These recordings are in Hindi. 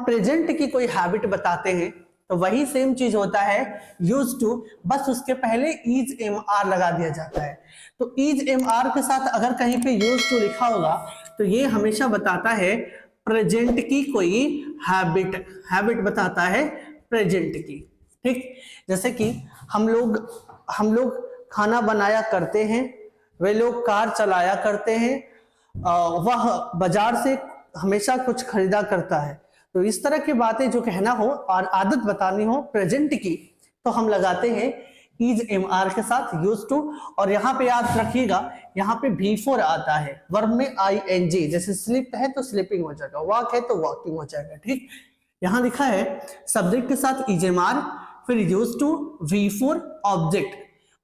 प्रेजेंट की कोई हैबिट बताते हैं तो वही सेम चीज होता है यूज टू, बस उसके पहले इज एम आर लगा दिया जाता है। तो इज एम आर के साथ अगर कहीं पे यूज टू लिखा होगा तो ये हमेशा बताता है प्रेजेंट की कोई हैबिट बताता है प्रेजेंट की। ठीक, जैसे कि हम लोग खाना बनाया करते हैं, वे लोग कार चलाया करते हैं, वह बाजार से हमेशा कुछ खरीदा करता है। तो इस तरह की बातें जो कहना हो और आदत बतानी हो प्रेजेंट की तो हम लगाते हैं इज एम आर के साथ यूज टू। और यहाँ पे याद रखिएगा, यहाँ पे बिफोर आता है वर्ब में आई एन जी, जैसे स्लिप है तो स्लिपिंग हो जाएगा, वॉक है तो वॉकिंग हो जाएगा। ठीक, यहाँ लिखा है सब्जेक्ट के साथ इज एम आर, फिर यूज टू बिफोर ऑब्जेक्ट,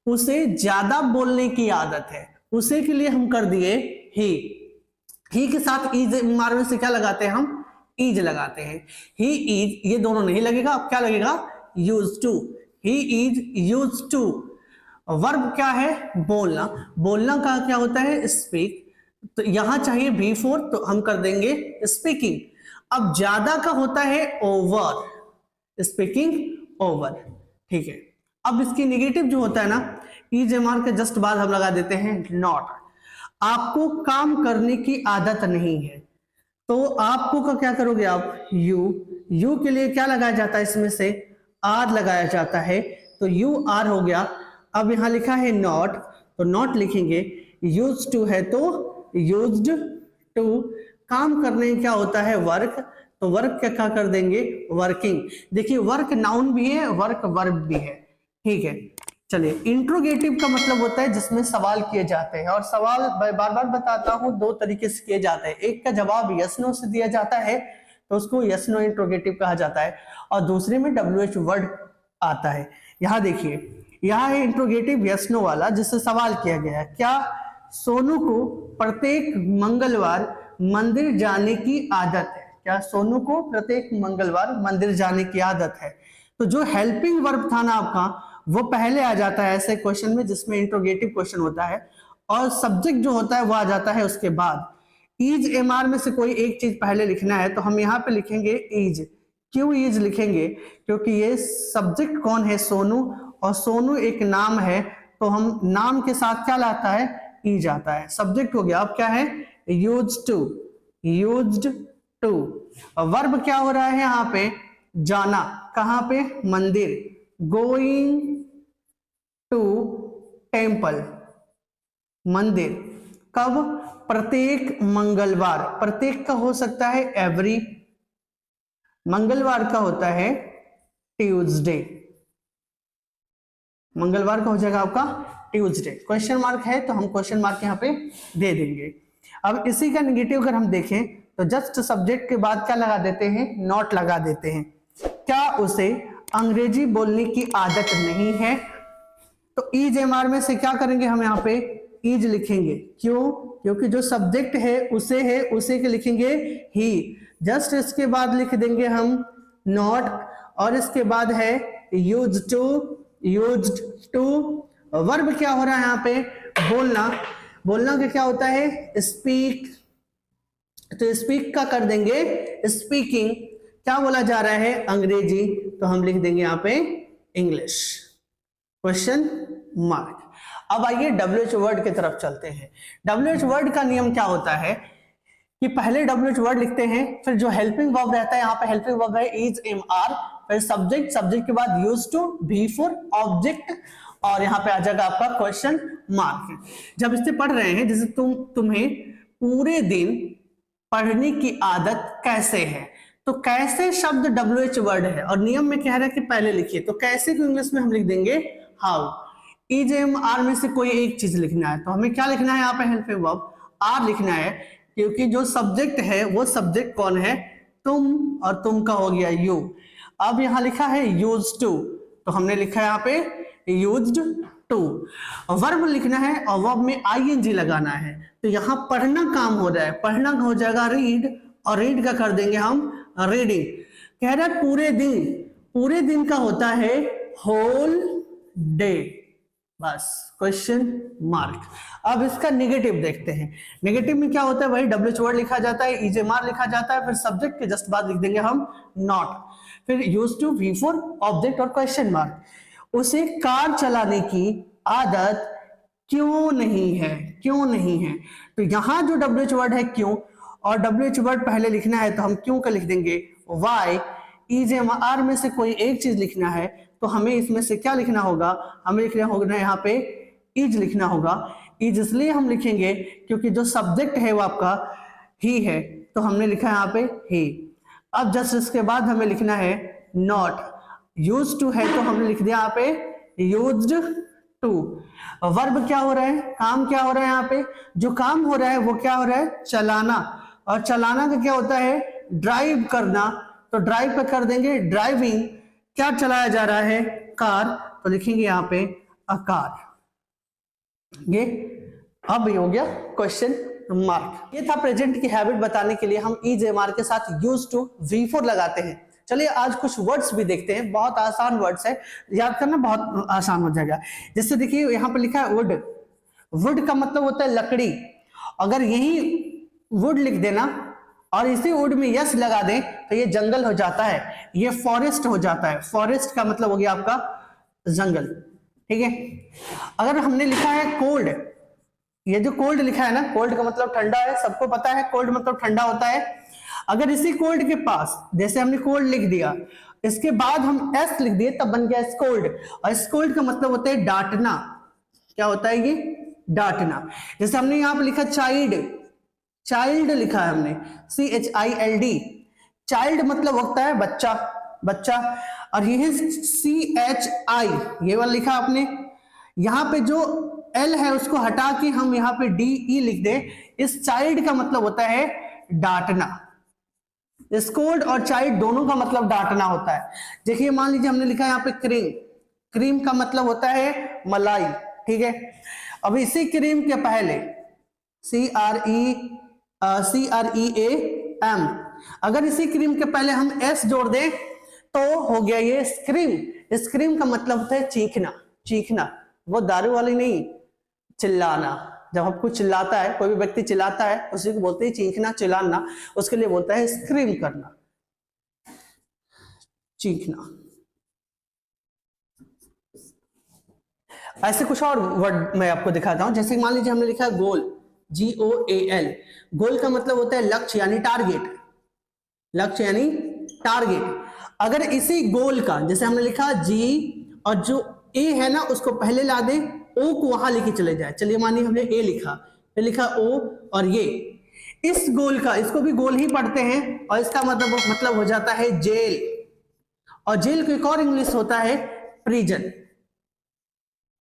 उसे ज्यादा बोलने की आदत है, उसे के लिए हम कर दिए ही के साथ इज एम आर में से क्या लगाते हैं हम, इज लगाते हैं। ही इज, ये दोनों नहीं लगेगा, अब क्या लगेगा, use to, he is use to. Verb क्या है, बोलना, बोलना का क्या होता है, स्पीक, तो यहां चाहिए बिफोर तो हम कर देंगे स्पीकिंग। अब ज्यादा का होता है ओवर, स्पीकिंग ओवर। ठीक है, अब इसकी निगेटिव जो होता है ना, इज एम आर के जस्ट बाद हम लगा देते हैं नॉट। आपको काम करने की आदत नहीं है तो आपको का क्या करोगे आप, यू के लिए क्या लगाया जाता है, इसमें से आर लगाया जाता है, तो यू आर हो गया। अब यहां लिखा है नॉट तो नॉट लिखेंगे, यूज टू है तो यूज्ड टू, काम करने क्या होता है वर्क, तो वर्क क्या कर देंगे वर्किंग। देखिए वर्क नाउन भी है, वर्क वर्ब भी है। ठीक है, चलिए इंट्रोगेटिव का मतलब होता है जिसमें सवाल किए जाते हैं, और सवाल बार बार बताता हूं दो तरीके से किए जाते हैं। एक का जवाब यस नो से दिया जाता है तो उसको यस नो इंट्रोगेटिव कहा जाता है, और दूसरे में WH वर्ड आता है। यहां देखिए, यहां है इंट्रोगेटिव यस नो वाला जिससे सवाल किया गया है, क्या सोनू को प्रत्येक मंगलवार मंदिर जाने की आदत है, क्या सोनू को प्रत्येक मंगलवार मंदिर जाने की आदत है। तो जो हेल्पिंग वर्ब था ना आपका वो पहले आ जाता है ऐसे क्वेश्चन में जिसमें इंट्रोगेटिव क्वेश्चन होता है, और सब्जेक्ट जो होता है वो आ जाता है उसके बाद। इज एम आर में से कोई एक चीज पहले लिखना है तो हम यहाँ पे लिखेंगे इज। क्यों इज लिखेंगे, क्योंकि ये सब्जेक्ट कौन है, सोनू, और सोनू एक नाम है तो हम नाम के साथ क्या लाता है, इज आता है। सब्जेक्ट हो गया, अब क्या है, used to, used to. Verb क्या हो रहा है यहाँ पे, जाना, कहां पे, मंदिर, गोइंग टू टेम्पल, मंदिर, कब, प्रत्येक मंगलवार, प्रत्येक का हो सकता है एवरी, मंगलवार का होता है ट्यूसडे, मंगलवार का हो जाएगा आपका ट्यूसडे। क्वेश्चन मार्क है तो हम क्वेश्चन मार्क यहाँ पे दे देंगे। अब इसी का नेगेटिव अगर हम देखें तो जस्ट सब्जेक्ट के बाद क्या लगा देते हैं, नॉट लगा देते हैं। क्या उसे अंग्रेजी बोलने की आदत नहीं है, तो इज एम आर में से क्या करेंगे हम यहाँ पे इज लिखेंगे। क्यों, क्योंकि जो सब्जेक्ट है उसे के लिखेंगे ही, जस्ट इसके बाद लिख देंगे हम नॉट, और इसके बाद है used to, used to. Verb क्या हो रहा है यहाँ पे, बोलना, बोलना का क्या होता है स्पीक, तो स्पीक का कर देंगे स्पीकिंग। क्या बोला जा रहा है, अंग्रेजी, तो हम लिख देंगे यहाँ पे इंग्लिश, क्वेश्चन मार्क। अब आइए WH वर्ड की तरफ चलते हैं। WH वर्ड का नियम क्या होता है कि पहले WH वर्ड लिखते हैं, फिर जो हेल्पिंग वर्ब रहता है, यहाँ पे हेल्पिंग वर्ब है इज एम आर, फिर सब्जेक्ट, सब्जेक्ट के बाद यूज टू, बिफोर ऑब्जेक्ट, और यहाँ पे आ जाएगा आपका क्वेश्चन मार्क। जब इससे पढ़ रहे हैं, जैसे तुम्हें पूरे दिन पढ़ने की आदत कैसे है, तो कैसे शब्द WH वर्ड है और नियम में कह रहा है कि पहले लिखिए, तो कैसे को इंग्लिश में हम लिख देंगे हाउ। इज एम आर में से कोई एक चीज लिखना है तो हमें क्या लिखना है, यहाँ पे हेल्पिंग वर्ब आर लिखना है, क्योंकि जो सब्जेक्ट है वो सब्जेक्ट कौन है, तुम, और तुम का हो गया यू। अब यहाँ लिखा है यूज टू, तो हमने लिखा है यहाँ पे यूज्ड टू। वर्ब लिखना है और वर्ब में आईएनजी लगाना है, तो यहाँ पढ़ना काम हो रहा है, पढ़ना हो जाएगा रीड, और रीड का कर देंगे हम रीडिंग। कह रहा है पूरे दिन, पूरे दिन का होता है होल डे, बस क्वेश्चन मार्क। अब इसका नेगेटिव देखते हैं। नेगेटिव में क्या होता है, वही WH वर्ड लिखा जाता है, EJMR लिखा जाता है, फिर सब्जेक्ट के जस्ट बाद लिख देंगे हम नॉट, फिर यूज टू V4 ऑब्जेक्ट और क्वेश्चन मार्क। उसे कार चलाने की आदत क्यों नहीं है, क्यों नहीं है। तो यहां जो WH वर्ड है क्यों, और WH वर्ड पहले लिखना है तो हम क्यों का लिख देंगे वाई। EJMR में से कोई एक चीज लिखना है तो हमें इसमें से क्या लिखना होगा, हमें लिखना होगा यहाँ पे इज लिखना होगा। इज इसलिए हम लिखेंगे क्योंकि जो सब्जेक्ट है वो आपका ही है, तो हमने लिखा यहाँ पे ही। अब जस्ट इसके बाद हमें लिखना है नॉट। यूज टू है तो हमने लिख दिया यहाँ पे यूज्ड टू। वर्ब क्या हो रहा है, काम क्या हो रहा है, यहाँ पे जो काम हो रहा है वो क्या हो रहा है, चलाना। और चलाना का क्या होता है, ड्राइव करना, तो ड्राइव पे कर देंगे ड्राइविंग। क्या चलाया जा रहा है, कार, तो लिखेंगे यहाँ पे अ कार। ये अब ये हो गया क्वेश्चन मार्क। ये था प्रेजेंट की हैबिट बताने के लिए हम EJMR के साथ यूज टू V4 लगाते हैं। चलिए आज कुछ वर्ड्स भी देखते हैं, बहुत आसान वर्ड्स है, याद करना बहुत आसान हो जाएगा। जैसे देखिए यहाँ पे लिखा है वुड। वुड का मतलब होता है लकड़ी। अगर यही वुड लिख देना और इसी वुड में यस लगा दें तो ये जंगल हो जाता है, ये फॉरेस्ट हो जाता है। फॉरेस्ट का मतलब हो गया आपका जंगल, ठीक है। अगर हमने लिखा है कोल्ड, ये जो कोल्ड लिखा है ना, कोल्ड का मतलब ठंडा है, सबको पता है कोल्ड मतलब ठंडा होता है। अगर इसी कोल्ड के पास जैसे हमने कोल्ड लिख दिया, इसके बाद हम एस लिख दिए तब बन गया स्कोल्ड। और स्कोल्ड का मतलब होता है डांटना। क्या होता है ये, डांटना। जैसे हमने यहाँ पे लिखा चाइल्ड, चाइल्ड लिखा है हमने CHILD। चाइल्ड मतलब होता है बच्चा, बच्चा। और ये है CHI, ये वाला लिखा आपने। यहाँ पे जो L है उसको हटा के हम यहाँ पे DE लिख दे, इस चाइल्ड का मतलब होता है डांटना। स्कोल्ड और चाइल्ड दोनों का मतलब डांटना होता है। देखिए मान लीजिए हमने लिखा है यहाँ पे क्रीम, क्रीम का मतलब होता है मलाई, ठीक है। अब इसी क्रीम के पहले CREAM, अगर इसी क्रीम के पहले हम S जोड़ दें तो हो गया ये स्क्रीम। स्क्रीम का मतलब होता है चीखना, चीखना। वो दारू वाली नहीं, चिल्लाना। जब आपको चिल्लाता है, कोई भी व्यक्ति चिल्लाता है, उसी को बोलते हैं चीखना, चिल्लाना। उसके लिए बोलता है स्क्रीम करना, चीखना। ऐसे कुछ और वर्ड मैं आपको दिखाता हूं। जैसे मान लीजिए हमने लिखा है गोल, GOAL। गोल का मतलब होता है लक्ष्य यानी टारगेट, लक्ष्य यानी टारगेट। अगर इसी गोल का जैसे हमने लिखा G और जो A है ना उसको पहले ला दे, O को वहां लेके चले जाए। चलिए मानिए हमने A लिखा, फिर लिखा O और ये इस गोल का, इसको भी गोल ही पढ़ते हैं, और इसका मतलब हो जाता है जेल। और जेल को एक और इंग्लिश होता है प्रिजन।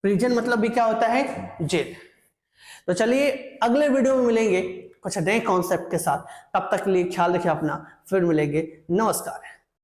प्रिजन मतलब भी क्या होता है, जेल। तो चलिए अगले वीडियो में मिलेंगे कुछ नए कॉन्सेप्ट के साथ। तब तक के लिए ख्याल रखिए अपना, फिर मिलेंगे। नमस्कार।